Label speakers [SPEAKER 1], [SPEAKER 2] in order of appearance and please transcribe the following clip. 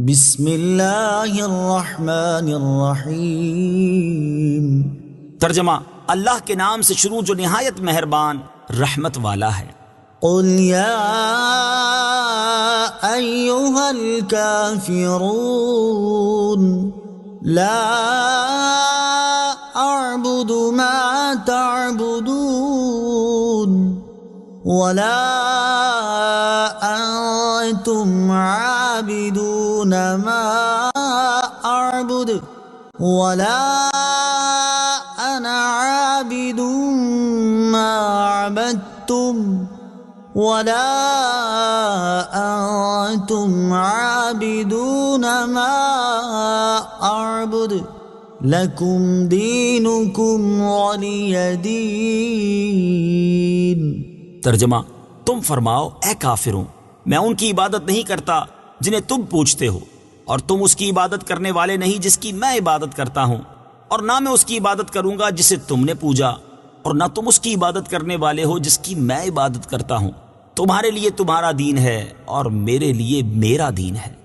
[SPEAKER 1] बिस्मिल्लाहिर्रहमानिर्रहीम।
[SPEAKER 2] तर्जमा, अल्लाह के नाम से शुरू जो निहायत मेहरबान रहमत वाला है।
[SPEAKER 1] कुल या अय्युहल काफिरून ला अअबुदु मा तअबुदून वला अंतुम आबिदून मा अअबुदु वला अना आबिदुम मा अबदतुम वला अंतुम आबिदून मा अअबुदु लकुम दीनुकुम वलिय दीन।
[SPEAKER 2] तर्जमा, तुम फरमाओ, ए काफिरों, मैं उनकी इबादत नहीं करता जिन्हें तुम पूछते हो, और तुम उसकी इबादत करने वाले नहीं जिसकी मैं इबादत करता हूँ, और ना मैं उसकी इबादत करूंगा जिसे तुमने पूजा, और ना तुम उसकी इबादत करने वाले हो जिसकी मैं इबादत करता हूँ। तुम्हारे लिए तुम्हारा दीन है और मेरे लिए मेरा दीन है।